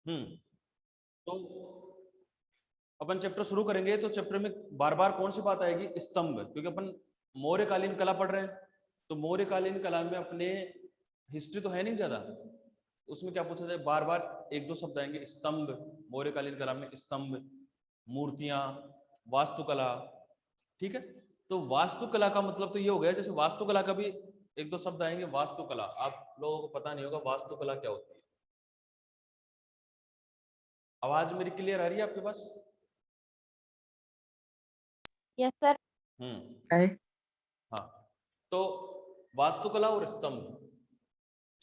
तो अपन चैप्टर शुरू करेंगे तो चैप्टर में बार बार कौन सी बात आएगी? स्तंभ, क्योंकि अपन मौर्यकालीन कला पढ़ रहे हैं। तो मौर्यकालीन कला में अपने हिस्ट्री तो है नहीं ज्यादा, उसमें क्या पूछा जाए, बार बार एक दो शब्द आएंगे। स्तंभ, मौर्यकालीन कला में स्तंभ, मूर्तियां, वास्तुकला। ठीक है, तो वास्तुकला का मतलब तो ये हो गया, जैसे वास्तुकला का भी एक दो शब्द आएंगे। वास्तुकला, आप लोगों को पता नहीं होगा वास्तुकला क्या होती है। आवाज मेरी क्लियर आ रही है आपके पास? Yes sir. हाँ, तो वास्तुकला और स्तंभ,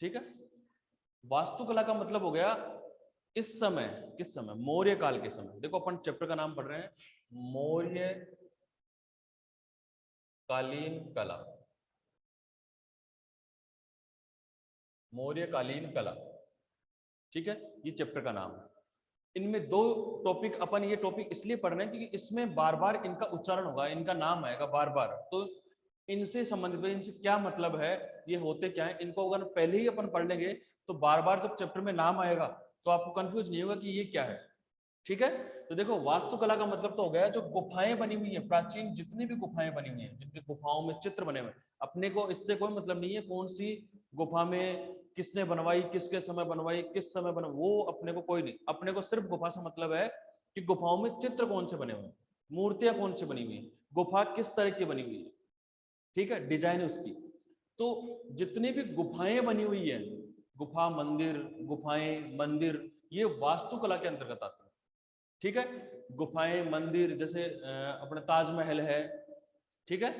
ठीक है। वास्तुकला का मतलब हो गया इस समय, किस समय? मौर्य काल के समय। देखो अपन चैप्टर का नाम पढ़ रहे हैं मौर्य कालीन कला, मौर्यकालीन कला, ठीक है, ये चैप्टर का नाम है। इनमें दो टॉपिक, अपन ये टॉपिक इसलिए पढ़ रहे हैं क्योंकि इसमें बार बार इनका उच्चारण होगा, इनका नाम आएगा बार बार। तो इनसे संबंधित, इनसे क्या मतलब है, ये होते क्या है, इनको अगर पहले ही अपन पढ़ लेंगे तो बार बार जब चैप्टर में नाम आएगा तो आपको कंफ्यूज नहीं होगा कि ये क्या है। ठीक है, तो देखो वास्तुकला का मतलब तो हो गया जो गुफाएं बनी हुई है, प्राचीन जितनी भी गुफाएं बनी हुई हैं, जिनकी गुफाओं में चित्र बने हुए हैं, अपने को इससे कोई मतलब नहीं है कौन सी गुफा में किसने बनवाई, किसके समय बनवाई, किस समय बना, वो अपने को कोई नहीं। अपने को सिर्फ गुफा से मतलब है कि गुफाओं में चित्र कौन से बने हुए हैं, मूर्तियां कौन सी बनी हुई है, गुफा किस तरह की बनी हुई है, ठीक है, डिजाइन उसकी। तो जितनी भी गुफाएं बनी हुई है, गुफा मंदिर, गुफाएं मंदिर, ये वास्तुकला के अंतर्गत आती है। ठीक है, गुफाएं मंदिर, जैसे अपने ताजमहल है, ठीक है,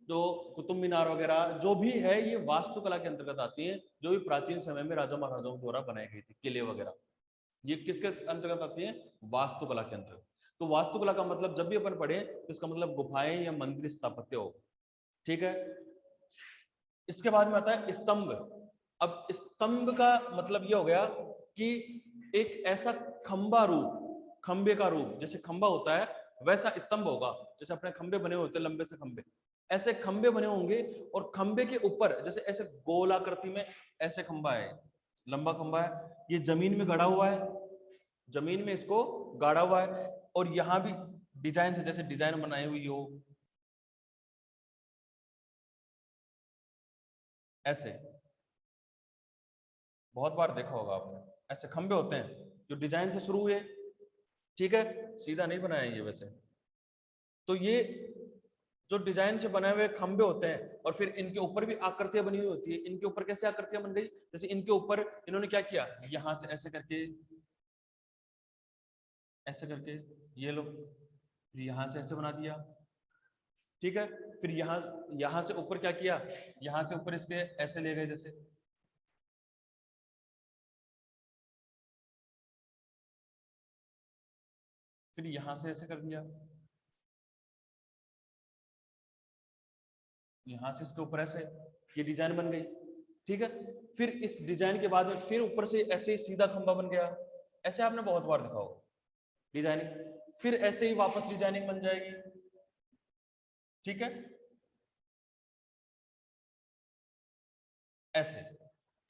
तो कुतुब मीनार वगैरह जो भी है ये वास्तुकला के अंतर्गत आती है, जो भी प्राचीन समय में राजा महाराजाओं द्वारा बनाई गई थी, किले वगैरह, ये किसके अंतर्गत आती है? वास्तुकला के अंतर्गत। तो वास्तुकला का मतलब जब भी अपन पढ़े तो इसका मतलब गुफाएं या मंदिर स्थापत्य हो। ठीक है, इसके बाद में आता है स्तंभ। अब स्तंभ का मतलब ये हो गया कि एक ऐसा खंबा रूप, खंबे का रूप, जैसे खंबा होता है वैसा स्तंभ होगा। जैसे अपने खंबे बने होते हैं लंबे से खंबे, ऐसे खंबे बने होंगे, और खंबे के ऊपर जैसे ऐसे गोल आकृति में ऐसे खंबा है, लंबा खंबा है, ये जमीन में गड़ा हुआ है, जमीन में इसको गाड़ा हुआ है, और यहां भी डिजाइन से, जैसे डिजाइन बनाई हुई हो ऐसे, बहुत बार देखा होगा आपने, ऐसे खंबे होते हैं जो डिजाइन से शुरू हुए, ठीक है, सीधा नहीं बनाया ये वैसे। तो ये जो डिजाइन से बनाए हुए खंबे होते हैं, और फिर इनके ऊपर भी आकृतियां बनी हुई होती है। इनके ऊपर कैसे आकृतियां बन गई? जैसे इनके ऊपर इन्होंने क्या किया, यहां से ऐसे करके, ऐसे करके ये लो, यहां से ऐसे बना दिया, ठीक है, फिर यहां से ऊपर क्या किया, यहां से ऊपर इसके ऐसे ले गए, जैसे फिर यहां से ऐसे कर दिया, यहां से इसके ऊपर ऐसे, ये डिजाइन बन गई, ठीक है। फिर इस डिजाइन के बाद में फिर ऊपर से ऐसे ही सीधा खंबा बन गया, ऐसे आपने बहुत बार देखा होगा डिजाइनिंग। फिर ऐसे ही वापस डिजाइनिंग बन जाएगी, ठीक है, ऐसे।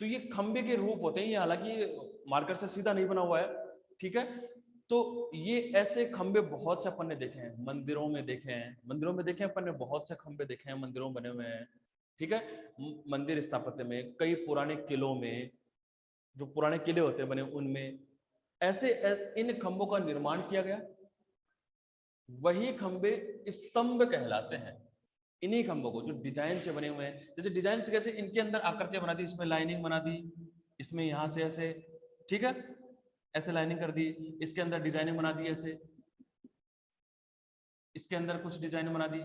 तो ये खंबे के रूप होते हैं, ये हालांकि मार्कर से सीधा नहीं बना हुआ है, ठीक है। तो ये ऐसे खंबे बहुत से अपन ने देखे हैं, मंदिरों में देखे हैं, मंदिरों में देखे हैं अपन ने, बहुत से खंबे देखे हैं मंदिरों में बने हुए हैं, ठीक है। मंदिर स्थापत्य में, कई पुराने किलों में, जो पुराने किले होते हैं बने उनमें ऐसे इन खंभों का निर्माण किया गया। वही खंबे स्तंभ कहलाते हैं। इन्हीं खंभों को जो डिजाइन से बने हुए हैं, जैसे डिजाइन से कैसे इनके अंदर आकृतियां बना दी, इसमें लाइनिंग बना दी, इसमें यहां से ऐसे, ठीक है, ऐसे लाइनिंग कर दी, इसके अंदर डिजाइनिंग बना दी, ऐसे इसके अंदर कुछ डिजाइन बना दी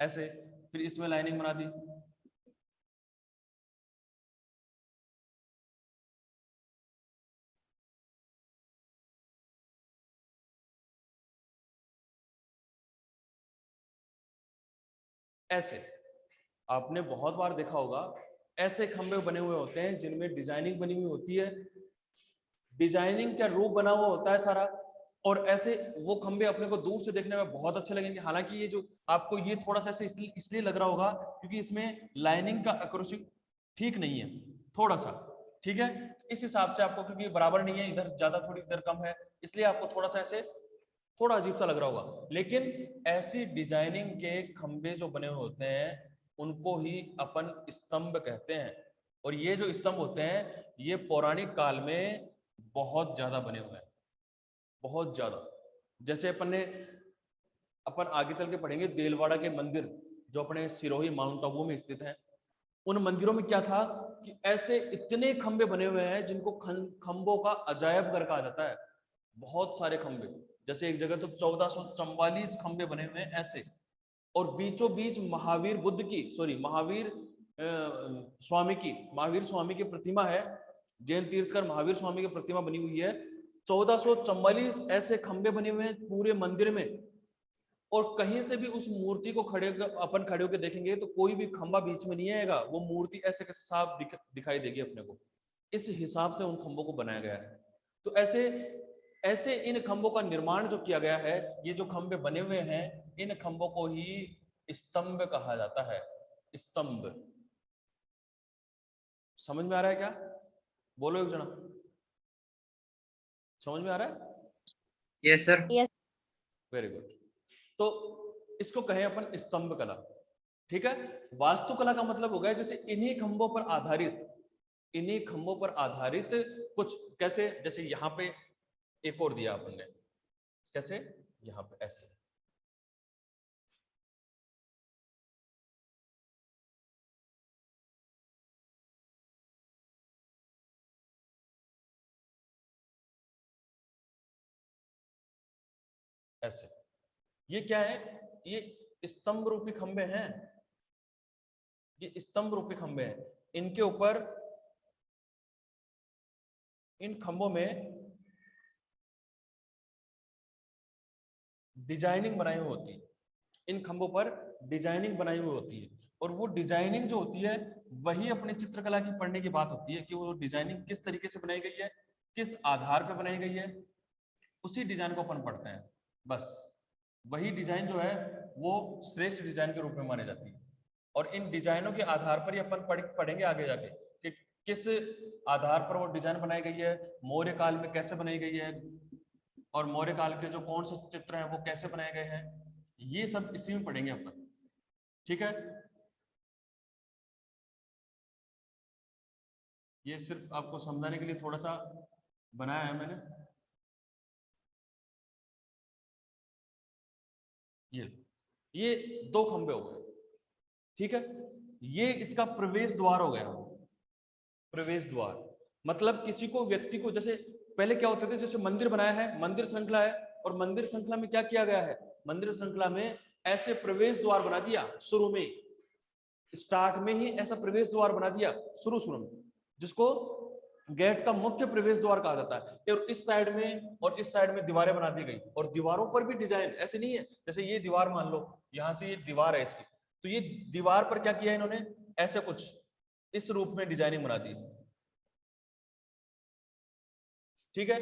ऐसे, फिर इसमें लाइनिंग बना दी, ऐसे। आपने बहुत बार देखा होगा ऐसे खंबे बने हुए होते हैं जिनमें डिजाइनिंग बनी हुई होती है, डिजाइनिंग का रूप बना हुआ होता है सारा, और ऐसे वो खंबे अपने को दूर से देखने में बहुत अच्छे लगेंगे। हालांकि ये जो आपको ये थोड़ा सा ऐसे इसलिए लग रहा होगा क्योंकि इसमें लाइनिंग का एक्यूरेसी ठीक नहीं है, थोड़ा सा, ठीक है, इस हिसाब से आपको, क्योंकि बराबर नहीं है, इधर ज्यादा थोड़ी इधर कम है, इसलिए आपको थोड़ा सा ऐसे थोड़ा अजीब सा लग रहा होगा। लेकिन ऐसी डिजाइनिंग के खंबे जो बने हुए होते हैं उनको ही अपन स्तंभ कहते हैं। और ये जो स्तंभ होते हैं ये पौराणिक काल में बहुत ज्यादा बने हुए हैं, बहुत ज्यादा। जैसे अपन आगे चल के पढ़ेंगे देलवाड़ा के मंदिर जो अपने सिरोही माउंट आबू में स्थित हैं। उन मंदिरों में क्या था कि ऐसे इतने खंबे बने हुए हैं जिनको खंबों का अजायब घर कहा जाता है। बहुत सारे खंबे, जैसे एक जगह तो 1444 खंबे बने हुए हैं ऐसे। और बीचों बीच महावीर बुद्ध की, सॉरी महावीर महावीर स्वामी की प्रतिमा है। जैन तीर्थकर महावीर स्वामी की प्रतिमा बनी हुई है। 1444 ऐसे खंबे बने हुए हैं पूरे मंदिर में। और कहीं से भी उस मूर्ति को अपन खड़े होकर देखेंगे तो कोई भी खंबा बीच में नहीं आएगा, वो मूर्ति ऐसे कैसे साफ दिखाई देगी अपने को। इस हिसाब से उन खंबों को बनाया गया है। तो ऐसे ऐसे इन खंबों का निर्माण जो किया गया है, ये जो खंबे बने हुए हैं इन खंबों को ही स्तंभ कहा जाता है। स्तंभ समझ में आ रहा है क्या? बोलो एक जना, समझ में आ रहा है? Yes sir. Very good. तो इसको कहें अपन स्तंभ कला। ठीक है, वास्तुकला का मतलब हो गया जैसे इन्हीं खंभों पर आधारित, इन्हीं खंभों पर आधारित कुछ, कैसे जैसे यहां पे एक और दिया अपन ने, कैसे यहां पे ऐसे, ऐसे। ये क्या है? ये स्तंभ रूपी खंबे हैं, ये स्तंभ रूपी खंबे हैं। इनके ऊपर, इन खंभों में डिजाइनिंग बनाई हुई होती है, इन खंभों पर डिजाइनिंग बनाई हुई होती है। और वो डिजाइनिंग जो होती है वही अपनी चित्रकला की पढ़ने की बात होती है कि वो डिजाइनिंग किस तरीके से बनाई गई है, किस आधार पर बनाई गई है, उसी डिजाइन को अपन पढ़ते हैं। बस वही डिजाइन जो है वो श्रेष्ठ डिजाइन के रूप में मानी जाती है। और इन डिजाइनों के आधार पर ही अपन पढ़ेंगे आगे जाके कि किस आधार पर वो डिजाइन बनाई गई है, मौर्य काल में कैसे बनाई गई है, और मौर्य काल के जो कौन से चित्र हैं वो कैसे बनाए गए हैं, ये सब इसी में पढ़ेंगे अपन। ठीक है, ये सिर्फ आपको समझाने के लिए थोड़ा सा बनाया है मैंने। ये दो खंबे हो गए। ठीक है, ये इसका प्रवेश द्वार हो गया। प्रवेश द्वार मतलब किसी को, व्यक्ति को, जैसे पहले क्या होते थे, जैसे मंदिर बनाया है, मंदिर श्रृंखला है, और मंदिर श्रृंखला में क्या किया गया है, मंदिर श्रृंखला में ऐसे प्रवेश द्वार बना दिया शुरू में, स्टार्ट में ही ऐसा प्रवेश द्वार बना दिया शुरू में, जिसको गेट का मुख्य प्रवेश द्वार कहा जाता है। और इस साइड में और इस साइड में दीवारें बना दी गई, और दीवारों पर भी डिजाइन ऐसे नहीं है, जैसे ये दीवार मान लो, यहां से ये दीवार है इसकी, तो ये दीवार पर क्या किया इन्होंने, ऐसे कुछ इस रूप में डिजाइनिंग बना दी। ठीक है,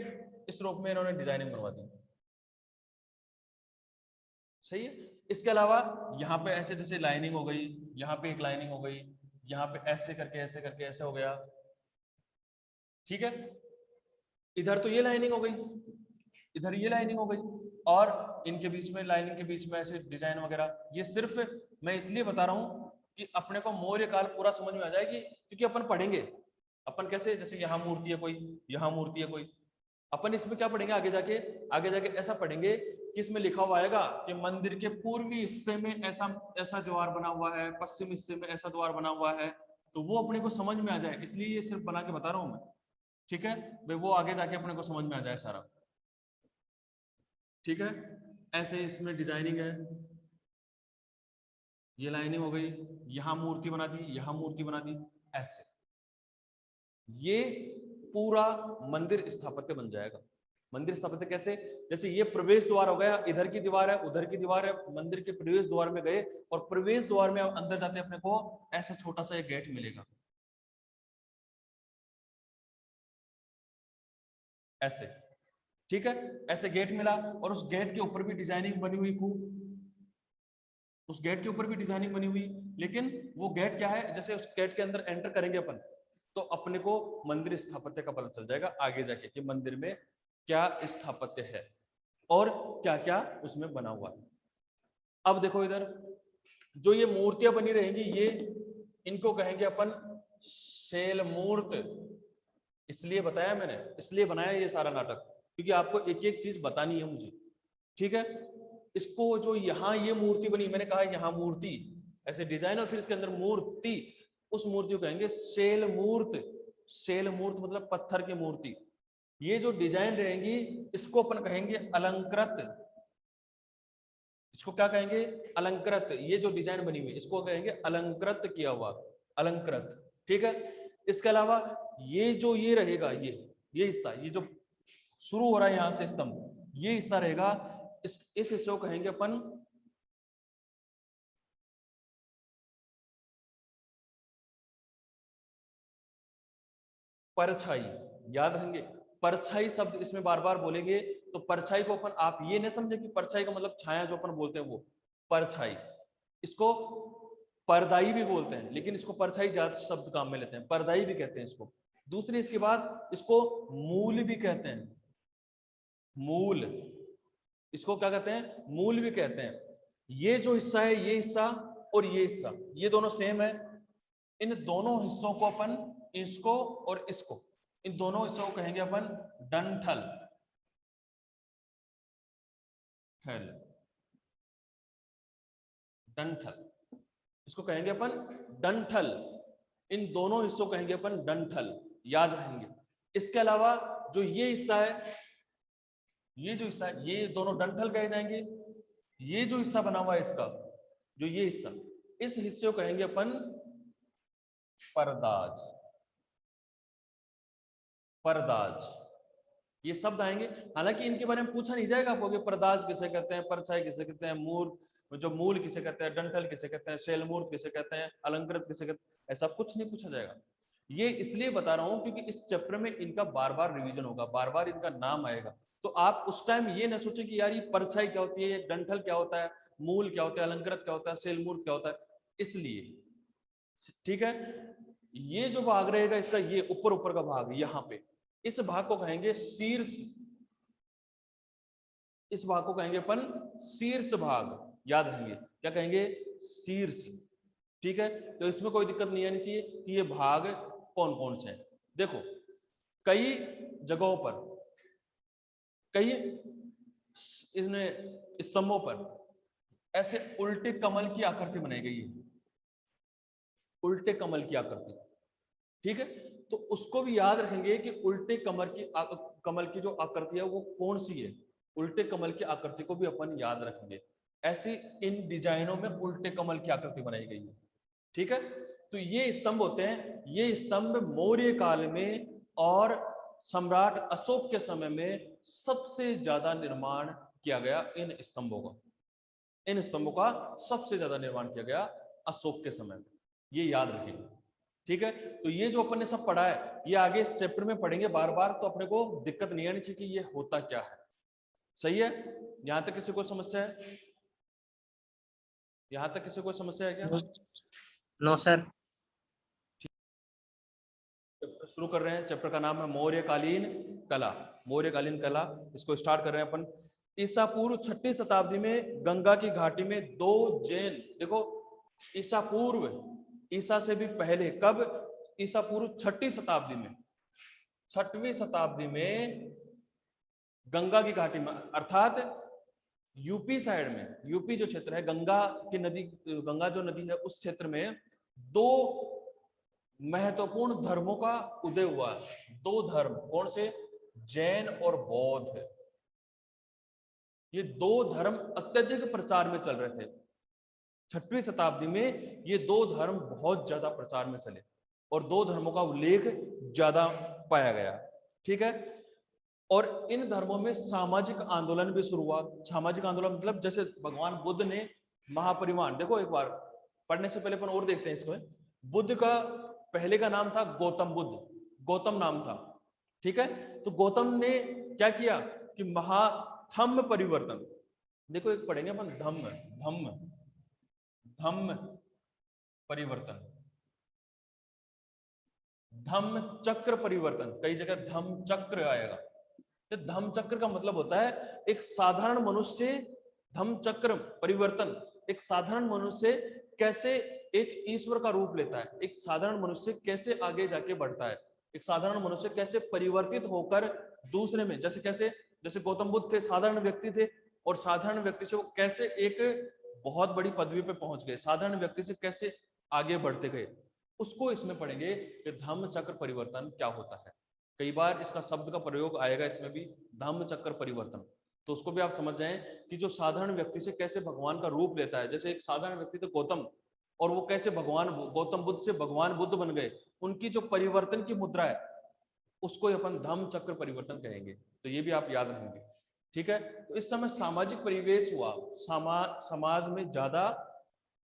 इस रूप में इन्होंने डिजाइनिंग बनवा दी। सही है। इसके अलावा यहाँ पे ऐसे जैसे लाइनिंग हो गई, यहाँ पे एक लाइनिंग हो गई, यहाँ पे ऐसे करके ऐसे हो गया। ठीक है, इधर तो ये लाइनिंग हो गई, इधर ये लाइनिंग हो गई, और इनके बीच में, लाइनिंग के बीच में ऐसे डिजाइन वगैरह। ये सिर्फ मैं इसलिए बता रहा हूं कि अपने को मौर्य काल पूरा समझ में आ जाएगी, क्योंकि अपन पढ़ेंगे। अपन कैसे, जैसे यहाँ मूर्ति है कोई, यहाँ मूर्ति है कोई, अपन इसमें क्या पढ़ेंगे आगे जाके, आगे जाके ऐसा पढ़ेंगे कि इसमें लिखा हुआ आएगा कि मंदिर के पूर्वी हिस्से में ऐसा ऐसा द्वार बना हुआ है, पश्चिम हिस्से में ऐसा द्वार बना हुआ है, तो वो अपने को समझ में आ जाए, इसलिए ये सिर्फ बना के बता रहा हूं मैं। ठीक है भाई, वो आगे जाके अपने को समझ में आ जाए सारा। ठीक है, ऐसे इसमें डिजाइनिंग है, ये लाइनिंग हो गई, यहां मूर्ति बना दी, यहां मूर्ति बना दी, ऐसे ये पूरा मंदिर स्थापत्य बन जाएगा। मंदिर स्थापत्य कैसे, जैसे ये प्रवेश द्वार हो गया, इधर की दीवार है, उधर की दीवार है, मंदिर के प्रवेश द्वार में गए, और प्रवेश द्वार में अंदर जाते अपने को ऐसा छोटा सा एक गेट मिलेगा, ऐसे। ठीक है, ऐसे गेट मिला, और उस गेट के ऊपर भी डिजाइनिंग बनी हुई खूब, उस गेट के ऊपर भी डिजाइनिंग बनी हुई। लेकिन वो गेट क्या है, जैसे उस गेट के अंदर एंटर करेंगे अपन, तो अपने को मंदिर स्थापत्य का पता चल जाएगा आगे जाके कि मंदिर में क्या स्थापत्य है और क्या क्या उसमें बना हुआ है। अब देखो इधर जो ये मूर्तियां बनी रहेंगी, ये इनको कहेंगे अपन शैल मूर्त। इसलिए बताया मैंने, इसलिए बनाया ये सारा नाटक, क्योंकि आपको एक एक चीज बतानी है मुझे, ठीक है। इसको जो यहाँ ये मूर्ति बनी, मैंने कहा यहाँ मूर्ति ऐसे डिजाइन और फिर इसके अंदर मूर्ति, उस मूर्ति को कहेंगे शैल मूर्त। शैल मूर्त मतलब पत्थर की मूर्ति। ये जो डिजाइन रहेंगी इसको अपन कहेंगे अलंकृत। इसको क्या कहेंगे? अलंकृत। ये जो डिजाइन बनी हुई इसको कहेंगे अलंकृत किया हुआ, अलंकृत, ठीक है। इसके अलावा ये जो ये रहेगा, ये हिस्सा, ये जो शुरू हो रहा है यहां से स्तंभ, ये हिस्सा रहेगा, इस हिस्से को कहेंगे अपन परछाई। याद रखेंगे, परछाई शब्द इसमें बार बार बोलेंगे। तो परछाई को अपन, आप ये नहीं समझे कि परछाई का मतलब छाया जो अपन बोलते हैं वो परछाई। इसको परदाई भी बोलते हैं, लेकिन इसको परछाई ज्यादा शब्द काम में लेते हैं, परदाई भी कहते हैं इसको। दूसरी इसके बाद इसको मूल भी कहते हैं। मूल, इसको क्या कहते हैं? मूल भी कहते हैं। ये जो हिस्सा है, ये हिस्सा और ये हिस्सा, ये दोनों सेम है। इन दोनों हिस्सों को अपन, इसको और इसको, इन दोनों हिस्सों को कहेंगे अपन डंठल। ठल, डंठल, इसको कहेंगे अपन डंठल। इन दोनों हिस्सों को कहेंगे अपन डंठल, याद रहेंगे। इसके अलावा जो ये हिस्सा है, ये जो हिस्सा है, ये दोनों डंठल कहे जाएंगे। ये जो हिस्सा बना हुआ है इसका, जो ये हिस्सा, इस हिस्से को कहेंगे अपन परदाज। परदाज, ये शब्द आएंगे। हालांकि इनके बारे में पूछा नहीं जाएगा आपको कि परदाज किसे कहते हैं, परछाई किसे कहते हैं, मूर्त जो मूल किसे कहते हैं, डंठल किसे कहते हैं, शैलमूर्त किसे कहते हैं, अलंकृत किसे कहते हैं, ऐसा कुछ नहीं पूछा जाएगा। ये इसलिए बता रहा हूं क्योंकि इस चैप्टर में इनका बार बार रिवीजन होगा, बार बार इनका नाम आएगा। तो आप उस टाइम ये ना सोचें कि यार ये परछाई क्या होती है, डंठल क्या होता है, मूल क्या होता है, अलंकृत क्या होता है, शैलमूर्त क्या होता है, इसलिए, ठीक है। ये जो भाग रहेगा इसका, ये ऊपर ऊपर का भाग यहाँ पे, इस भाग को कहेंगे शीर्ष। इस भाग को कहेंगे अपन शीर्ष भाग, याद रखेंगे क्या कहेंगे? शीर्ष, ठीक है। तो इसमें कोई दिक्कत नहीं आनी चाहिए कि ये भाग कौन कौन से हैं। देखो कई जगहों पर, कई इसमें स्तंभों पर ऐसे उल्टे कमल की आकृति बनाई गई है, उल्टे कमल की आकृति, ठीक है। तो उसको भी याद रखेंगे कि उल्टे कमल की जो आकृति है वो कौन सी है। उल्टे कमल की आकृति को भी अपन याद रखेंगे। ऐसी इन डिजाइनों में उल्टे कमल की आकृति बनाई गई है, ठीक है। तो ये स्तंभ होते हैं, ये स्तंभ मौर्य काल में और सम्राट अशोक के समय में सबसे ज्यादा निर्माण किया गया इन स्तंभों का। इन स्तंभों का सबसे ज्यादा निर्माण किया गया अशोक के समय में, ये याद रखेंगे, ठीक है। तो ये जो अपन ने सब पढ़ा है, ये आगे इस चैप्टर में पढ़ेंगे बार बार, तो अपने को दिक्कत नहीं आनी चाहिए कि ये होता क्या है। सही है? यहां तक किसी को समस्या है? यहां तक किसी को समस्या है क्या? No sir. शुरू कर रहे हैं। चैप्टर का नाम है मौर्यकालीन कला। मौर्यकालीन कला, इसको स्टार्ट कर रहे हैं अपन। ईसा पूर्व 6वीं शताब्दी में गंगा की घाटी में दो जैन, देखो ईसा पूर्व, ईसा से भी पहले, कब? ईसा पूर्व 6वीं शताब्दी में, 6वीं शताब्दी में गंगा की घाटी में, अर्थात यूपी साइड में, यूपी जो क्षेत्र है, गंगा की नदी, गंगा जो नदी है उस क्षेत्र में दो महत्वपूर्ण धर्मों का उदय हुआ। दो धर्म, कौन से? जैन और बौद्ध। ये दो धर्म अत्यधिक प्रचार में चल रहे थे 6वीं शताब्दी में। ये दो धर्म बहुत ज्यादा प्रचार में चले और दो धर्मों का उल्लेख ज्यादा पाया गया, ठीक है। और इन धर्मों में सामाजिक आंदोलन भी शुरू हुआ। सामाजिक आंदोलन मतलब जैसे भगवान बुद्ध ने महापरिनिर्वाण, देखो एक बार पढ़ने से पहले अपन और देखते हैं इसको। बुद्ध का पहले का नाम था गौतम बुद्ध, गौतम नाम था, ठीक है। तो गौतम ने क्या किया कि महाधम्म परिवर्तन, देखो एक पढ़ेंगे अपन, धम्म, धम्म, धम्म परिवर्तन, धम्म चक्र परिवर्तन, कई जगह धम्म चक्र आएगा। तो धम्म चक्र का मतलब होता है एक साधारण मनुष्य, धम्म चक्र परिवर्तन, एक साधारण मनुष्य कैसे एक ईश्वर का रूप लेता है, एक साधारण मनुष्य कैसे आगे जाके बढ़ता है, एक साधारण मनुष्य कैसे परिवर्तित होकर दूसरे में, जैसे गौतम बुद्ध थे, साधारण व्यक्ति थे, और साधारण व्यक्ति से वो कैसे एक बहुत बड़ी पदवी पे पहुंच गए, साधारण व्यक्ति से कैसे आगे बढ़ते गए, उसको इसमें पढ़ेंगे कि धम्म चक्र परिवर्तन क्या होता है। कई बार इसका शब्द का प्रयोग आएगा इसमें भी, धम्म चक्र परिवर्तन, तो उसको भी आप समझ जाएं कि जो साधारण व्यक्ति से कैसे भगवान का रूप लेता है। जैसे एक साधारण व्यक्ति थे गौतम, और वो कैसे गौतम बुद्ध से भगवान बुद्ध बन गए, उनकी जो परिवर्तन की मुद्रा है उसको अपन धम्म चक्र परिवर्तन कहेंगे। तो ये भी आप याद रखेंगे, ठीक है। तो इस समय सामाजिक परिवेश हुआ, समाज में ज्यादा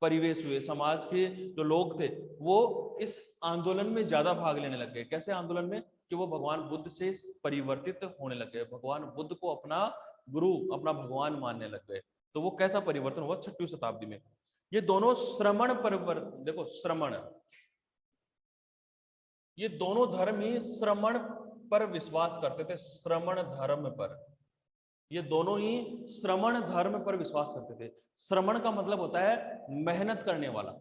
परिवेश हुए, समाज के जो लोग थे वो इस आंदोलन में ज्यादा भाग लेने लग गए। कैसे आंदोलन में? कि वो भगवान बुद्ध से परिवर्तित होने लग गए, भगवान बुद्ध को अपना गुरु, अपना भगवान मानने लग गए। तो वो कैसा परिवर्तन हुआ 6वीं शताब्दी में। ये दोनों श्रमण परिवर्तन, देखो श्रमण, ये दोनों धर्म ही श्रमण पर विश्वास करते थे, श्रमण धर्म पर, ये दोनों ही श्रमण धर्म पर विश्वास करते थे। श्रमण का मतलब होता है मेहनत करने वाला।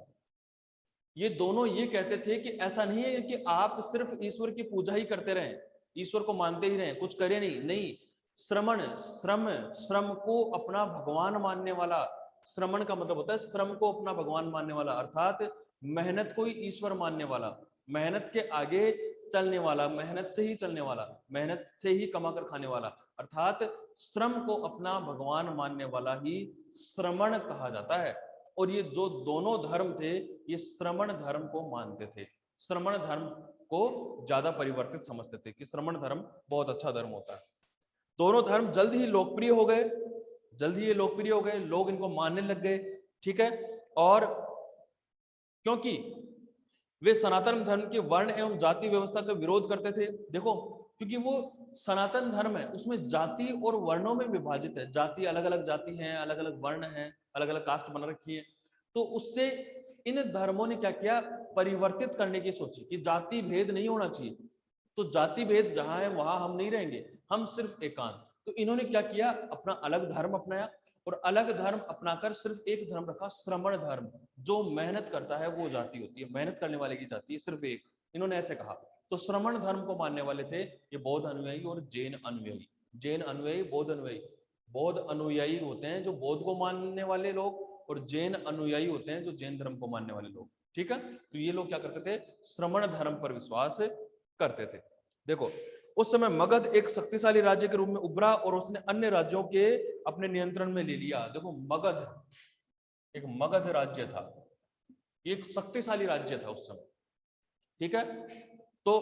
ये दोनों ये कहते थे कि ऐसा नहीं है कि आप सिर्फ ईश्वर की पूजा ही करते रहें, ईश्वर को मानते ही रहें, कुछ करें नहीं, श्रमण, श्रम को अपना भगवान मानने वाला, श्रमण का मतलब होता है श्रम को अपना भगवान मानने वाला, अर्थात मेहनत को ही ईश्वर मानने वाला, मेहनत के आगे चलने वाला, मेहनत से ही चलने वाला, मेहनत से ही कमा कर खाने वाला, अर्थात श्रम को अपना भगवान मानने वाला ही श्रमण कहा जाता है। और ये जो दोनों धर्म थे ये श्रमण धर्म को मानते थे, श्रमण धर्म को ज्यादा परिवर्तित समझते थे कि श्रमण धर्म बहुत अच्छा धर्म होता है। दोनों धर्म जल्द ही लोकप्रिय हो गए, जल्द ही ये लोकप्रिय हो गए, लोग इनको मानने लग गए, ठीक है। और क्योंकि वे सनातन धर्म के वर्ण एवं जाति व्यवस्था का विरोध करते थे। देखो, क्योंकि वो सनातन धर्म है उसमें जाति और वर्णों में विभाजित है, जाति अलग अलग जाति हैं, अलग अलग वर्ण हैं, अलग अलग कास्ट बना रखी है। तो उससे इन धर्मों ने क्या किया, परिवर्तित करने की सोची कि जाति भेद नहीं होना चाहिए, तो जाति भेद जहां है वहां हम नहीं रहेंगे, हम सिर्फ एकांत। तो इन्होंने क्या किया, अपना अलग धर्म अपनाया, और अलग धर्म अपनाकर सिर्फ एक धर्म रखा, श्रमण धर्म, जो मेहनत करता है वो जाति होती है, मेहनत करने वाले की जाति है सिर्फ एक, इन्होंने ऐसे कहा। तो श्रमण धर्म को मानने वाले थे ये बौद्ध अनुयायी और जैन अनुयायी। जैन अनुयायी, बौद्ध अनुयायी, बौद्ध अनुयायी होते हैं जो बौद्ध को मानने वाले लोग, और जैन अनुयायी होते हैं जो जैन धर्म को मानने वाले लोग, ठीक है। तो ये लोग क्या करते थे, श्रमण धर्म पर विश्वास करते थे। देखो, उस समय मगध एक शक्तिशाली राज्य के रूप में उभरा और उसने अन्य राज्यों के अपने नियंत्रण में ले लिया। देखो, मगध एक मगध राज्य था, ये एक शक्तिशाली राज्य था उस समय, ठीक है। तो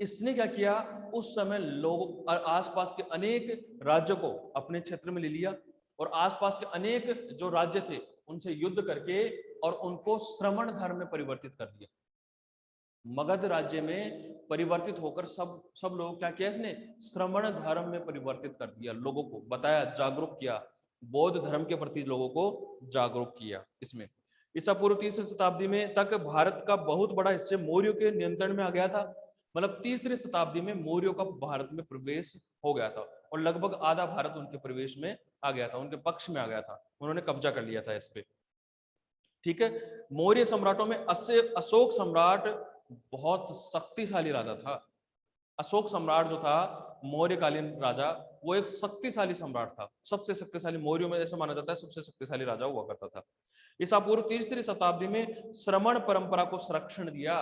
इसने क्या किया, उस समय लोग आसपास के अनेक राज्यों को अपने क्षेत्र में ले लिया, और आसपास के अनेक जो राज्य थे उनसे युद्ध करके और उनको श्रमण धर्म में परिवर्तित कर दिया। मगध राज्य में परिवर्तित होकर सब लोग क्या किया, इसने श्रमण धर्म में परिवर्तित कर दिया, लोगों को बताया, जागरूक किया, बौद्ध धर्म के प्रति लोगों को जागरूक किया। इसमें ईसा पूर्व 3री शताब्दी में तक भारत का बहुत बड़ा हिस्सा मौर्यों के नियंत्रण में आ गया था। मतलब 3री शताब्दी में मौर्यों का भारत में प्रवेश हो गया था, और लगभग आधा भारत उनके प्रवेश में आ गया था, उनके पक्ष में आ गया था, उन्होंने कब्जा कर लिया था इस पे, ठीक है। मौर्य सम्राटों में अशोक सम्राट बहुत शक्तिशाली राजा था। अशोक सम्राट जो था, मौर्यकालीन राजा, वो एक शक्तिशाली सम्राट था, सबसे शक्तिशाली, मौर्यों में ऐसा माना जाता है सबसे शक्तिशाली राजा हुआ करता था। ईसा पूर्व 3री शताब्दी में श्रमण परंपरा को संरक्षण दिया,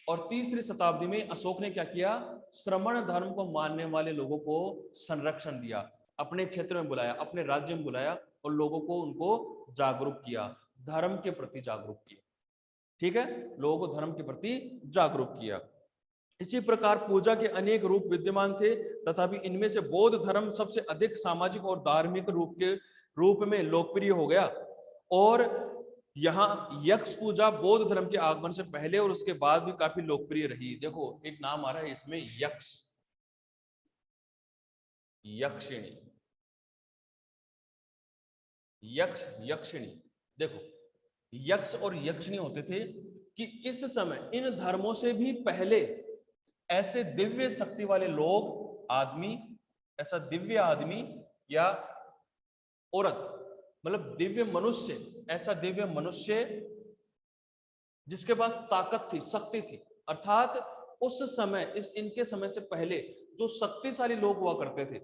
और 3री शताब्दी में अशोक ने क्या किया, श्रमण धर्म को मानने वाले लोगों को संरक्षण दिया, अपने क्षेत्र में बुलाया, अपने राज्य में बुलाया, और लोगों को उनको जागरूक किया, धर्म के प्रति जागरूक किया, ठीक है, लोगों को धर्म के प्रति जागरूक किया। इसी प्रकार पूजा के अनेक रूप विद्यमान थे, तथापि इनमें से बौद्ध धर्म सबसे अधिक सामाजिक और धार्मिक रूप में लोकप्रिय हो गया। और यहाँ यक्ष पूजा बौद्ध धर्म के आगमन से पहले और उसके बाद भी काफी लोकप्रिय रही। देखो, एक नाम आ रहा है इसमें, यक्ष, यक्षिणी, यक्ष, यक्षिणी। देखो, यक्ष और यक्षिणी होते थे, कि इस समय इन धर्मों से भी पहले ऐसे दिव्य शक्ति वाले लोग, आदमी, ऐसा दिव्य आदमी या औरत, मतलब दिव्य मनुष्य, ऐसा दिव्य मनुष्य जिसके पास ताकत थी, शक्ति थी, अर्थात उस समय, इस इनके समय से पहले जो शक्तिशाली लोग हुआ करते थे,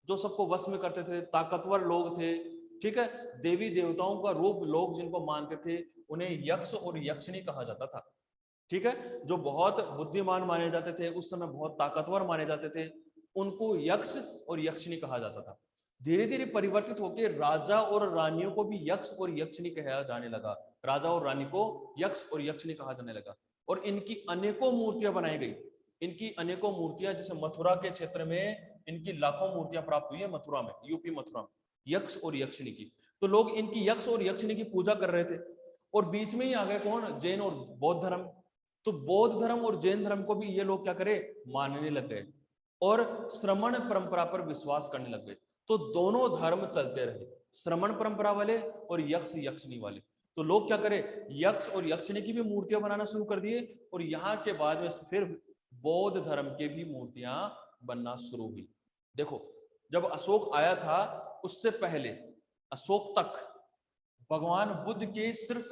जो सबको वश में करते थे, ताकतवर लोग थे, ठीक है, देवी देवताओं का रूप लोग जिनको मानते थे, उन्हें यक्ष और यक्षिणी कहा जाता था, ठीक है, जो बहुत बुद्धिमान माने जाते थे, उस समय बहुत ताकतवर माने जाते थे, उनको यक्ष और यक्षिणी कहा जाता था। धीरे धीरे परिवर्तित होकर राजा और रानियों को भी यक्ष और यक्षिणी कहा जाने लगा, राजा और रानी को यक्ष और यक्षिणी कहा जाने लगा, और इनकी अनेकों मूर्तियां बनाई गई, इनकी अनेकों मूर्तियां, जैसे मथुरा के क्षेत्र में इनकी लाखों मूर्तियां प्राप्त हुई है, मथुरा में, यूपी मथुरा में, यक्ष और यक्षिणी की। तो लोग इनकी यक्ष और यक्षिणी की पूजा कर रहे थे, और बीच में ही आ गए कौन, जैन और बौद्ध धर्म। तो बौद्ध धर्म और जैन धर्म को भी ये लोग क्या करे, मानने लग गए और श्रमण परंपरा पर विश्वास करने लग गए। तो दोनों धर्म चलते रहे, श्रमण परंपरा वाले और यक्ष यक्षिणी वाले। तो लोग क्या करे, यक्ष और यक्षिणी की भी मूर्तियां बनाना शुरू कर दिए, और यहाँ के बाद में फिर बौद्ध धर्म के भी मूर्तियां बनना शुरू हुई। देखो, जब अशोक आया था उससे पहले, अशोक तक भगवान बुद्ध के सिर्फ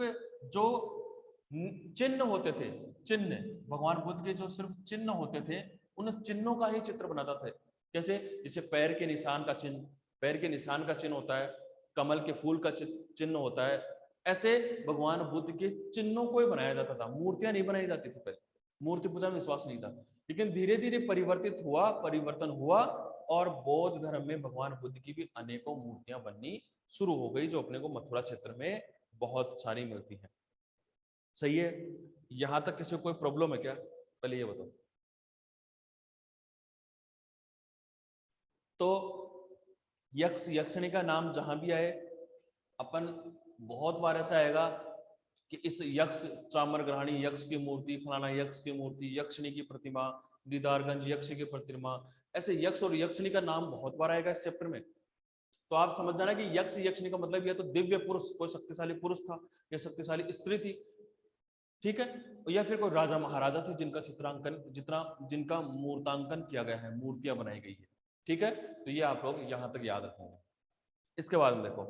जो चिन्ह होते थे, चिन्ह, भगवान बुद्ध के जो सिर्फ चिन्ह होते थे, उन चिन्हों का ही चित्र बनाता था। कैसे, जैसे पैर के निशान का चिन्ह, पैर के निशान का चिन्ह होता है, कमल के फूल का चिन्ह होता है, ऐसे भगवान बुद्ध के चिन्हों को ही बनाया जाता था, मूर्तियां नहीं बनाई जाती थी पहले, मूर्ति पूजा में विश्वास नहीं था। लेकिन धीरे धीरे परिवर्तन हुआ, और बौद्ध धर्म में भगवान बुद्ध की भी अनेकों मूर्तियां बननी शुरू हो गई, जो अपने को मथुरा क्षेत्र में बहुत सारी मिलती हैं। सही है, यहां तक किसी को कोई प्रॉब्लम है क्या, पहले ये बताओ। तो यक्ष यक्षिणी का नाम जहां भी आए, अपन बहुत बार ऐसा आएगा कि इस यक्ष, चामर ग्रहणी यक्ष की मूर्ति, फलाना यक्ष की मूर्ति, यक्षिणी की प्रतिमा, दीदारगंज यक्ष की प्रतिमा, ऐसे यक्ष और यक्षिणी का नाम बहुत बार आएगा इस चैप्टर में। तो आप समझ जाना कि यक्ष यक्षिणी का मतलब यह तो दिव्य पुरुष, कोई शक्तिशाली पुरुष था या शक्तिशाली स्त्री थी, ठीक है, या फिर कोई राजा महाराजा थे जिनका चित्रांकन, जिनका मूर्तांकन किया गया है, मूर्तियां बनाई गई है, ठीक है। तो ये आप लोग यहां तक याद रखेंगे। इसके बाद में देखो,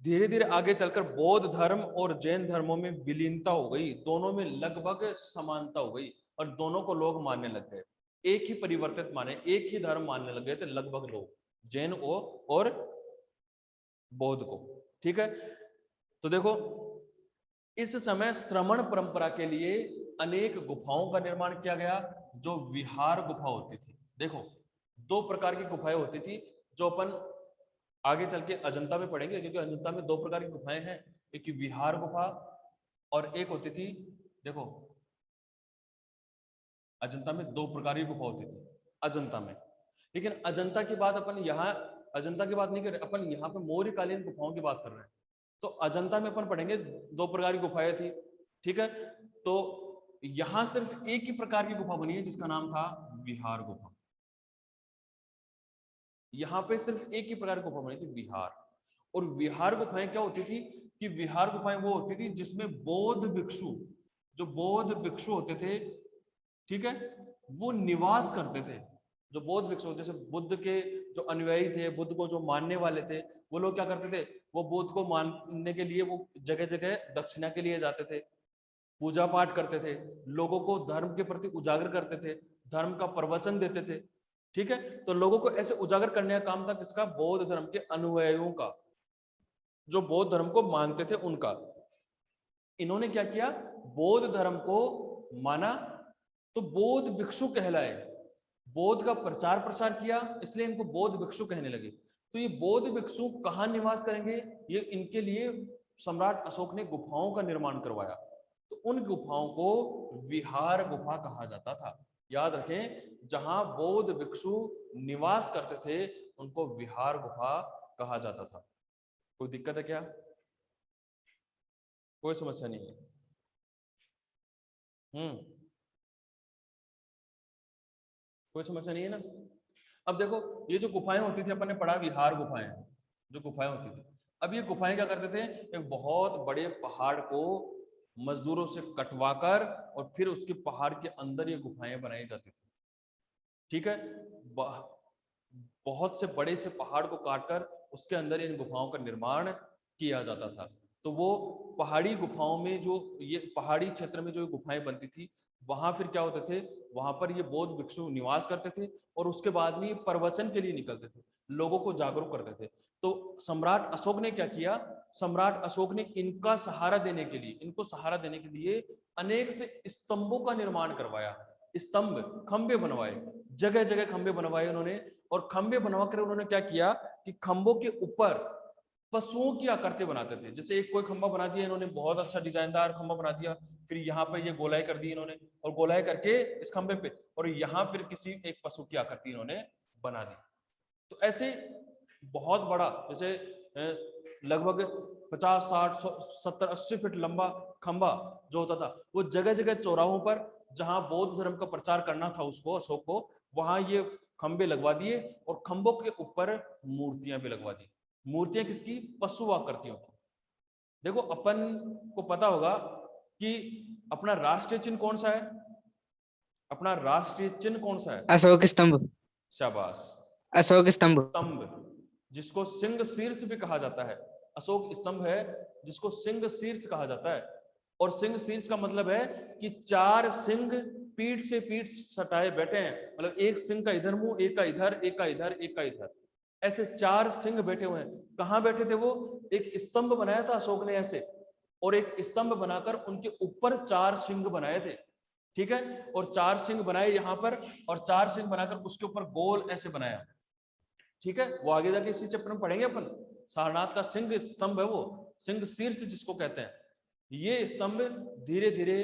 धीरे धीरे आगे चलकर बौद्ध धर्म और जैन धर्मों में विलीनता हो गई, दोनों में लगभग समानता हो गई, और दोनों को लोग मानने लग गए, एक ही परिवर्तित माने, एक ही धर्म मानने लग गए थे लगभग लोग, जैन और बौद्ध को, ठीक है। तो देखो, इस समय श्रमण परंपरा के लिए अनेक गुफाओं का निर्माण किया गया, जो विहार गुफा होती थी। देखो, दो प्रकार की गुफाएं होती थी, जो अपन आगे चल के अजंता में पढ़ेंगे, क्योंकि अजंता में दो प्रकार की गुफाएं हैं, एक विहार गुफा और एक होती थी, देखो अजंता में दो प्रकार की गुफा होती थी अजंता में। लेकिन अजंता की बात अपन यहाँ, अजंता की बात नहीं कर रहे अपन, यहाँ पे मौर्यकालीन गुफाओं की बात कर रहे हैं। तो अजंता में अपन पढ़ेंगे दो प्रकार की गुफाएं थी, ठीक है। तो यहां सिर्फ एक ही प्रकार की गुफा बनी है, जिसका नाम था विहार गुफा। यहाँ पे सिर्फ एक ही प्रकार की गुफा बनी थी, विहार। और विहार गुफाएं क्या होती थी, कि विहार गुफाएं वो होती थी जिसमें बौद्ध भिक्षु, जो बौद्ध भिक्षु होते थे, ठीक है, वो निवास करते थे। जो बौद्ध भिक्षु, जैसे बुद्ध के जो अनुयायी थे, बुद्ध को जो मानने वाले थे, वो लोग क्या करते थे, वो बुद्ध को मानने के लिए वो जगह जगह दक्षिणा के लिए जाते थे, पूजा पाठ करते थे, लोगों को धर्म के प्रति उजागर करते थे, धर्म का प्रवचन देते थे, ठीक है। तो लोगों को ऐसे उजागर करने का काम था किसका, बौद्ध धर्म के अनुयायियों का, जो बौद्ध धर्म को मानते थे उनका। इन्होंने क्या किया, बौद्ध धर्म को माना, तो बौद्ध भिक्षु कहलाए, बौद्ध का प्रचार प्रसार किया, इसलिए इनको बौद्ध भिक्षु कहने लगे। तो ये बौद्ध भिक्षु कहाँ निवास करेंगे, ये इनके लिए सम्राट अशोक ने गुफाओं का निर्माण करवाया, तो उन गुफाओं को विहार गुफा कहा जाता था। याद रखें, जहां बौद्ध भिक्षु निवास करते थे उनको विहार गुफा कहा जाता था। कोई दिक्कत है क्या, कोई समस्या नहीं है। कोई समस्या नहीं है ना। अब देखो ये जो गुफाएं होती थी, अपन ने पढ़ा विहार गुफाएं, जो गुफाएं होती थी, अब ये गुफाएं क्या करते थे, एक बहुत बड़े पहाड़ को मजदूरों से कटवाकर और फिर उसके पहाड़ के अंदर ये गुफाएं बनाई जाती थी। ठीक है, बहुत से बड़े से पहाड़ को काटकर उसके अंदर इन गुफाओं का निर्माण किया जाता था। तो वो पहाड़ी गुफाओं में जो ये पहाड़ी क्षेत्र में जो गुफाएं बनती थी, वहां फिर क्या होते थे, वहां पर ये बौद्ध भिक्षु निवास करते थे और उसके बाद में ये प्रवचन के लिए निकलते थे, लोगों को जागरूक करते थे। तो सम्राट अशोक ने क्या किया, सम्राट अशोक ने इनका सहारा देने के लिए, इनको सहारा देने के लिए अनेक से स्तंभों का निर्माण करवाया, स्तंभ खंबे बनवाए, जगह जगह खंबे बनवाए उन्होंने। और खंबे बनवाकर उन्होंने क्या किया कि खंभों के ऊपर पशुओं की आकृति बनाते थे। जैसे एक कोई खंभा बना दिया इन्होंने, बहुत अच्छा डिजाइनदार खंभा बना दिया, फिर यहाँ पे ये गोलाई कर दी इन्होंने और गोलाई करके इस खंभे पे, और यहाँ फिर किसी एक पशु की आकृति इन्होंने बना दी। तो ऐसे बहुत बड़ा, जैसे लगभग 50, 60, 70, 80 फीट लंबा खंभा जो होता था, वो जगह जगह चौराहों पर जहां बौद्ध धर्म का प्रचार करना था उसको, अशोक को, वहां ये खंबे लगवा दिए और खंभों के ऊपर मूर्तियां भी लगवा दी। मूर्तियां किसकी, पशु आकृतियों की। देखो अपन को पता होगा कि अपना राष्ट्रीय चिन्ह कौन सा है, अपना राष्ट्रीय चिन्ह कौन सा है, अशोक स्तंभ। शाबाश, अशोक स्तंभ। स्तंभ, जिसको सिंह शीर्ष भी कहा जाता है। अशोक स्तंभ है जिसको सिंह शीर्ष कहा जाता है। और सिंह शीर्ष का मतलब है कि 4 सिंह पीठ से पीठ सटाए बैठे हैं, मतलब एक सिंह का इधर मुंह, एक का इधर, एक का इधर, एक का इधर, ऐसे 4 सिंह बैठे हुए हैं। कहां बैठे थे वो, एक स्तंभ बनाया था अशोक ने ऐसे, और एक स्तंभ बनाकर उनके ऊपर 4 सिंह बनाए थे। ठीक है, और 4 सिंह बनाए यहां पर, और 4 सिंह बनाकर उसके ऊपर गोल ऐसे बनाया। ठीक है, वो आगे जाके इसी चैप्टर में पढ़ेंगे अपन। सारनाथ का सिंह स्तंभ है वो, सिंह शीर्ष जिसको कहते हैं। ये स्तंभ धीरे धीरे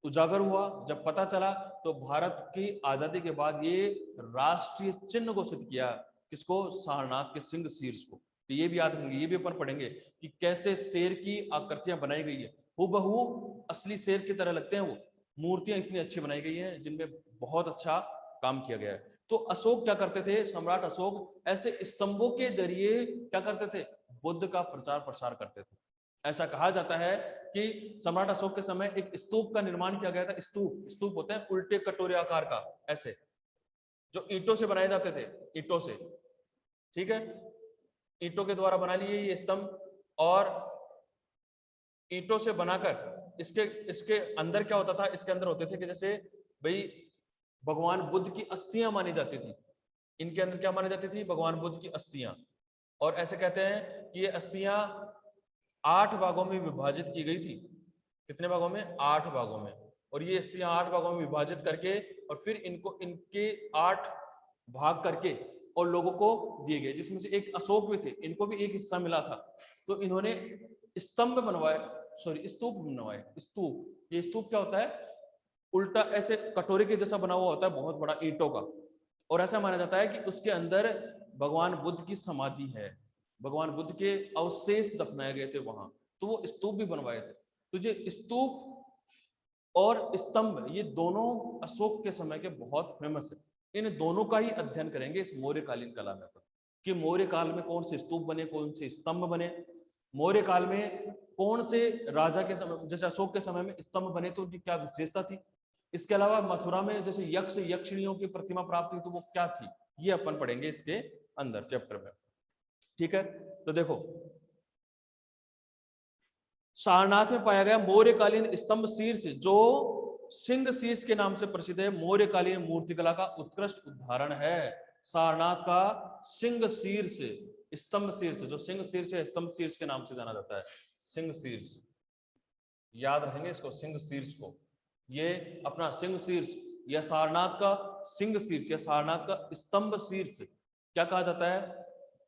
उजागर हुआ, जब पता चला तो भारत की आजादी के बाद ये राष्ट्रीय चिन्ह घोषित किया, किसको, सारनाथ के सिंह शीर्ष को। तो ये भी याद रखेंगे, ये भी अपन पढ़ेंगे कि कैसे शेर की आकृतियां बनाई गई है, हूबहू असली शेर की तरह लगते हैं वो। मूर्तियां इतनी अच्छी बनाई गई हैं जिनमें बहुत अच्छा काम किया गया है। तो अशोक क्या करते थे, सम्राट अशोक ऐसे स्तंभों के जरिए क्या करते थे, बुद्ध का प्रचार प्रसार करते थे। ऐसा कहा जाता है कि सम्राट अशोक के समय एक स्तूप का निर्माण किया गया था। स्तूप, स्तूप होते हैं उल्टे कटोरे आकार का, ऐसे जो ईंटों से बनाए जाते थे, ईंटों से। ठीक है, ईंटों के द्वारा बना लिए ये स्तंभ, और ईंटों से बनाकर इसके इसके अंदर क्या होता था, इसके अंदर होते थे कि जैसे भाई भगवान बुद्ध की अस्थियां मानी जाती थी। इनके अंदर क्या मानी जाती थी, भगवान बुद्ध की अस्थियां। और ऐसे कहते हैं कि ये अस्थियां 8 भागों में विभाजित की गई थी। कितने भागों में, 8 भागों में। और ये अस्थियां 8 भागों में विभाजित करके और फिर इनको इनके 8 भाग करके और लोगों को दिए गए, जिसमें से एक अशोक भी थे, इनको भी एक हिस्सा मिला था। तो इन्होंने स्तंभ बनवाए, सॉरी स्तूप बनवाए। स्तूप, ये स्तूप क्या होता है, उल्टा ऐसे कटोरे के जैसा बना हुआ होता है, बहुत बड़ा ईंटों का। और ऐसा माना जाता है कि उसके अंदर भगवान बुद्ध की समाधि है, भगवान बुद्ध के अवशेष दफनाए गए थे वहां, तो वो स्तूप भी बनवाए थे। तो ये स्तूप और स्तंभ, ये दोनों अशोक के समय के बहुत फेमस है। इन दोनों का ही अध्ययन करेंगे इस मौर्यकालीन कला में, कि मौर्य काल में कौन से स्तूप बने, कौन से स्तंभ बने, मौर्य काल में कौन से राजा के समय, जैसे अशोक के समय में स्तंभ बने तो उनकी क्या विशेषता थी। इसके अलावा मथुरा में जैसे यक्ष यक्षिणियों की प्रतिमा प्राप्त हुई तो वो क्या थी, ये अपन पढ़ेंगे इसके अंदर चैप्टर में। ठीक है, तो देखो सारनाथ में पाया गया मौर्यकालीन स्तंभ शीर्ष, जो सिंह शीर्ष के नाम से प्रसिद्ध है, मौर्यकालीन मूर्तिकला का उत्कृष्ट उदाहरण है। सारनाथ का सिंह शीर्ष, स्तंभ शीर्ष, जो सिंह शीर्ष है, स्तंभ शीर्ष के नाम से जाना जाता है। सिंह शीर्ष, याद रखेंगे इसको, सिंह शीर्ष को। ये अपना सिंह शीर्ष या सारनाथ का सिंह शीर्ष या सारनाथ का स्तंभ शीर्ष क्या कहा जाता है,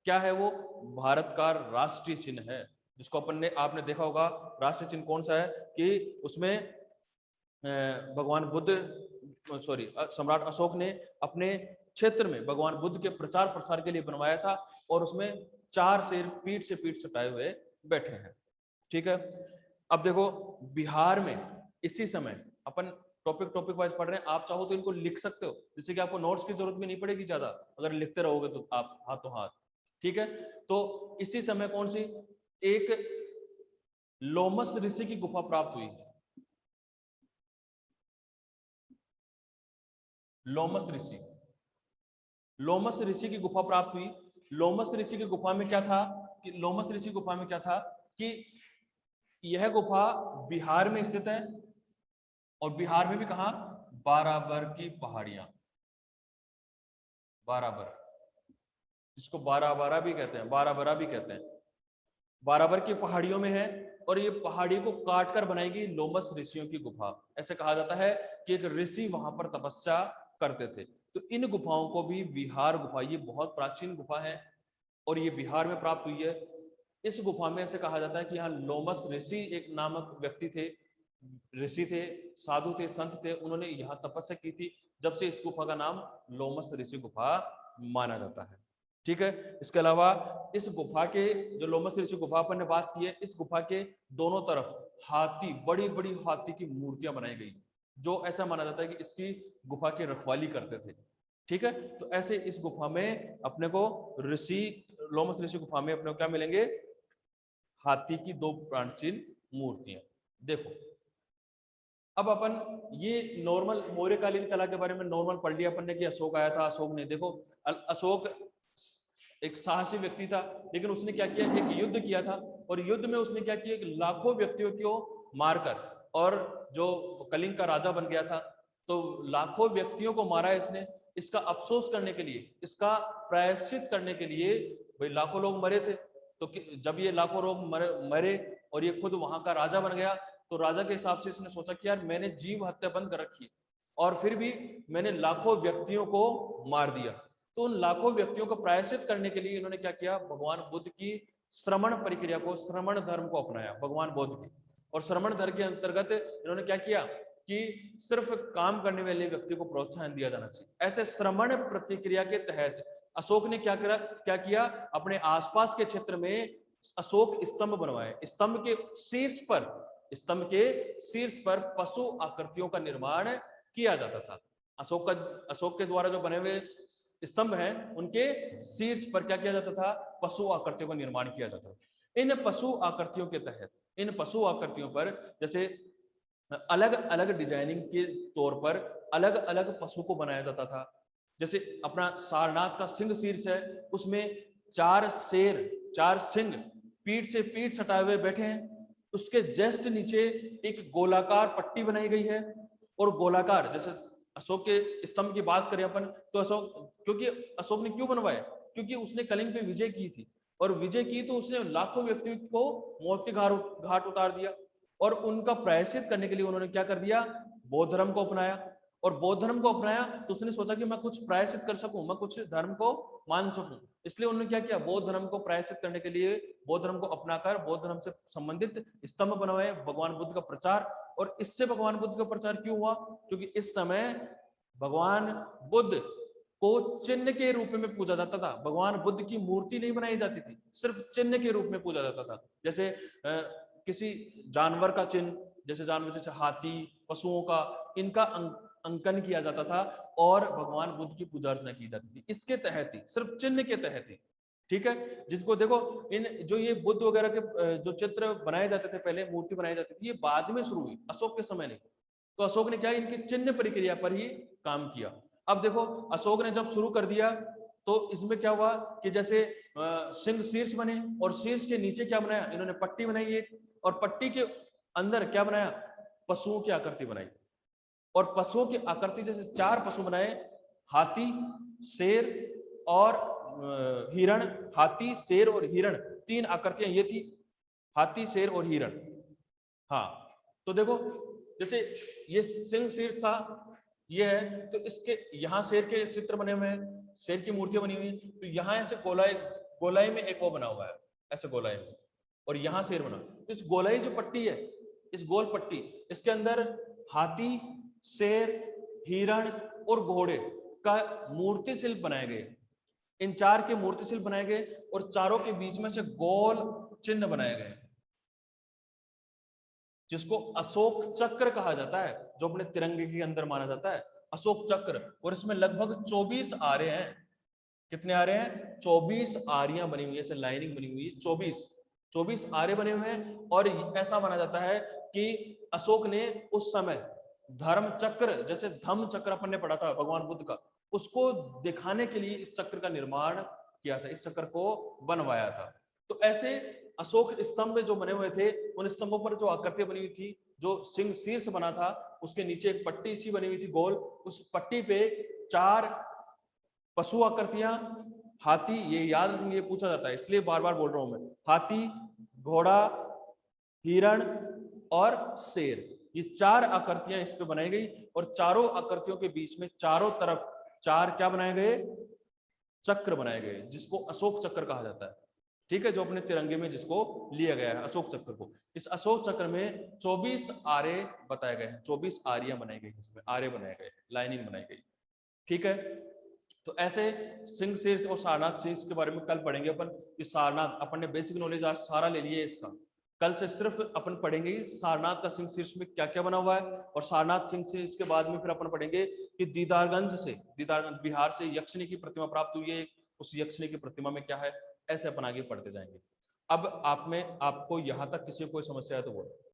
क्या है वो, भारत का राष्ट्रीय चिन्ह है, जिसको अपन ने, आपने देखा होगा राष्ट्रीय चिन्ह कौन सा है, कि उसमें भगवान बुद्ध, सॉरी सम्राट अशोक ने अपने क्षेत्र में भगवान बुद्ध के प्रचार प्रसार के लिए बनवाया था, और उसमें 4 शेर पीठ से पीठ सटाए हुए बैठे हैं। ठीक है, अब देखो बिहार में इसी समय अपन टॉपिक टॉपिक वाइज पढ़ रहे हैं, आप चाहो तो इनको लिख सकते हो, जिससे कि आपको नोट्स की जरूरत भी नहीं पड़ेगी ज्यादा, अगर लिखते रहोगे तो आप हाथों हाथ। ठीक है, तो इसी समय कौन सी एक लोमस ऋषि की गुफा प्राप्त हुई। लोमस ऋषि, लोमस ऋषि की गुफा प्राप्त हुई। लोमस ऋषि की गुफा में क्या था कि लोमस ऋषि गुफा में क्या था कि यह गुफा बिहार में स्थित है, और बिहार में भी कहा, बाराबर की पहाड़ियां, बाराबर, जिसको बाराबारा भी कहते हैं, बाराबरा भी कहते हैं, बाराबर की पहाड़ियों में है, और ये पहाड़ी को काट कर बनाई गई लोमस ऋषियों की गुफा। ऐसे कहा जाता है कि एक ऋषि वहां पर तपस्या करते थे। तो इन गुफाओं को भी विहार गुफा, ये बहुत प्राचीन गुफा है और ये बिहार में प्राप्त हुई है। इस गुफा में ऐसे कहा जाता है कि यहाँ लोमस ऋषि एक नामक व्यक्ति थे, ऋषि थे, साधु थे, संत थे, उन्होंने यहाँ तपस्या की थी, जब से इस गुफा का नाम लोमस ऋषि गुफा माना जाता है। ठीक है, इसके अलावा इस गुफा के, जो लोमस ऋषि गुफा पर ने बात की है, इस गुफा के दोनों तरफ हाथी, बड़ी बड़ी हाथी की मूर्तियां बनाई गई, जो ऐसा माना जाता है कि इसकी गुफा की रखवाली करते थे। ठीक है, तो ऐसे इस गुफा में अपने को ऋषि, लोमस ऋषि गुफा में अपने को क्या मिलेंगे, हाथी की दो प्राचीन मूर्तियां। देखो, अब अपन ये नॉर्मल मौर्यकालीन कला के बारे में नॉर्मल पढ़ लिया अपन ने कि अशोक आया था, अशोक ने, देखो अशोक एक साहसी व्यक्ति था, लेकिन उसने क्या किया, एक युद्ध किया था, और युद्ध में उसने क्या किया, लाखों व्यक्तियों को मारकर, और जो कलिंग का राजा बन गया था, तो लाखों व्यक्तियों को मारा इसने। इसका अफसोस करने के लिए, इसका प्रायश्चित करने के लिए, भाई लाखों लोग मरे थे, तो जब ये लाखों लोग मरे और ये खुद वहां का राजा बन गया, तो राजा के हिसाब से इसने सोचा कि यार मैंने जीव हत्या बंद कर रखी है, और फिर भी मैंने लाखों व्यक्तियों को मार दिया, तो उन लाखों व्यक्तियों को प्रायश्चित करने के लिए इन्होंने क्या किया, भगवान बुद्ध की श्रमण प्रक्रिया को, श्रमण धर्म को अपनाया, भगवान बुद्ध की। और श्रमण धर्म के अंतर्गत इन्होंने क्या किया कि सिर्फ काम करने वाले व्यक्ति को प्रोत्साहन दिया जाना चाहिए। ऐसे श्रमण प्रतिक्रिया के तहत अशोक ने क्या किया, अपने आसपास के क्षेत्र में अशोक स्तंभ बनवाए। स्तंभ के शीर्ष पर, स्तंभ के शीर्ष पर पशु आकृतियों का निर्माण किया जाता था। अशोक के द्वारा जो बने हुए स्तंभ हैं, उनके शीर्ष पर क्या किया जाता था, पशु आकृतियों का निर्माण किया जाता था। इन पशु आकृतियों के तहत, इन पशु आकृतियों पर जैसे अलग अलग डिजाइनिंग के तौर पर अलग अलग पशु को बनाया जाता था। जैसे अपना सारनाथ का सिंह शीर्ष है, उसमें 4 शेर, 4 सिंह पीठ से पीठ सटाए हुए बैठे हैं। उसके जस्ट नीचे एक गोलाकार पट्टी बनाई गई है, और गोलाकार, जैसे अशोक के स्तंभ की बात करें अपन, तो अशोक, क्योंकि अशोक ने क्यों बनवाया, क्योंकि उसने कलिंग पे विजय की थी, और विजय की तो उसने लाखों व्यक्तियों को मौत के घाट उतार दिया, और उनका प्रायश्चित करने के लिए उन्होंने क्या कर दिया, बौद्ध धर्म को अपनाया। और बौद्ध धर्म को अपनाया तो उसने सोचा कि मैं कुछ प्रायश्चित कर सकूं, मैं कुछ धर्म को मान सकूं, इसलिए उन्होंने क्या किया, बौद्ध धर्म को प्रायश्चित करने के लिए बौद्ध धर्म को अपनाकर बौद्ध धर्म से संबंधित स्तंभ बनवाए, भगवान बुद्ध का प्रचार। और इससे भगवान बुद्ध का प्रचार क्यों हुआ, क्योंकि इस समय भगवान बुद्ध को चिन्ह के रूप में पूजा जाता था, भगवान बुद्ध की मूर्ति नहीं बनाई जाती थी, सिर्फ चिन्ह के रूप में पूजा जाता था। जैसे किसी जानवर का चिन्ह, जैसे जानवर, जैसे हाथी, पशुओं का, इनका अंकन किया जाता था, और भगवान बुद्ध की पूजा अर्चना की जाती थी, इसके तहत ही, सिर्फ चिन्ह के तहत ही। ठीक है, जिसको देखो, इन जो ये बुद्ध वगैरह के जो चित्र बनाए जाते थे, पहले मूर्ति बनाई जाती थी, ये बाद में शुरू हुई, अशोक के समय नहीं। तो अशोक ने क्या, इनके चिन्ह प्रक्रिया पर ही काम किया। अब देखो, अशोक ने जब शुरू कर दिया, तो इसमें क्या हुआ कि जैसे सिंह शीर्ष बने, और शीर्ष के नीचे क्या बनाया, इन्होंने पट्टी बनाई एक, और पट्टी के अंदर क्या बनाया, पशुओं की आकृति बनाई। और पशुओं की आकृति जैसे 4 पशु बनाए, हाथी, शेर और हिरण। हाथी, शेर और हिरण, 3 आकृतियां ये थी, हाथी, शेर और हिरण। हाँ, तो देखो, जैसे ये सिंह शीर्ष था, ये है, तो इसके यहाँ शेर के चित्र बने हुए हैं, शेर की मूर्तियां बनी हुई, तो यहाँ ऐसे गोलाई, गोलाई में एक वो बना हुआ है, ऐसे गोलाई में, और यहाँ शेर बना। तो इस गोलाई जो पट्टी है, इस गोल पट्टी, इसके अंदर हाथी, शेर, हिरण और घोड़े का मूर्ति शिल्प बनाए गए। इन 4 के मूर्ति शिल्प बनाए गए, और चारों के बीच में से गोल चिन्ह बनाए गए। जिसको अशोक चक्र कहा जाता है, जो अपने तिरंगे के अंदर माना जाता है अशोक चक्र। और इसमें लगभग 24 आरे हैं। कितने आरे हैं? 24 आरियां बनी हुई है, ऐसे लाइनिंग बनी हुई है, 24 आरे बने हुए हैं। और ऐसा माना जाता है कि अशोक ने उस समय धर्म चक्र, जैसे धम्म चक्र अपन ने पढ़ा था भगवान बुद्ध का, उसको दिखाने के लिए इस चक्र का निर्माण किया था, इस चक्र को बनवाया था। तो ऐसे अशोक स्तंभ जो बने हुए थे, उन स्तंभों पर जो आकृतियां बनी हुई थी, जो सिंह शीर्ष बना था, उसके नीचे एक पट्टी सी बनी हुई थी गोल, उस पट्टी पे 4 पशु आकृतियां, हाथी, ये याद रखेंगे, ये पूछा जाता है इसलिए बार बार बोल रहा हूं मैं, हाथी, घोड़ा, हिरण और शेर, ये 4 आकृतियां इस पे बनाई गई। और चारों आकृतियों के बीच में चारों तरफ 4 क्या बनाए गए? चक्र बनाए गए, जिसको अशोक चक्र कहा जाता है। ठीक है, जो अपने तिरंगे में जिसको लिया गया है अशोक चक्र को। इस अशोक चक्र में 24 आरे बताए गए हैं, 24 आरियां बनाई गई, इसमें आरे बनाए गए, लाइनिंग बनाई गई। ठीक है, तो ऐसे सिंह शीर्ष और सारनाथ शीर्ष के बारे में कल पढ़ेंगे अपन। कि सारनाथ, अपन ने बेसिक नॉलेज आज सारा ले लिया है इसका, कल से सिर्फ अपन पढ़ेंगे सारनाथ का सिंह शीर्ष में क्या क्या बना हुआ है। और सारनाथ सिंह शीर्ष के बाद में फिर अपन पढ़ेंगे कि दीदारगंज बिहार से यक्षिणी की प्रतिमा प्राप्त हुई है, उस यक्षिणी की प्रतिमा में क्या है। ऐसे अपन आगे पढ़ते जाएंगे। अब आप में आपको यहां तक किसी को कोई समस्या है तो बोलो।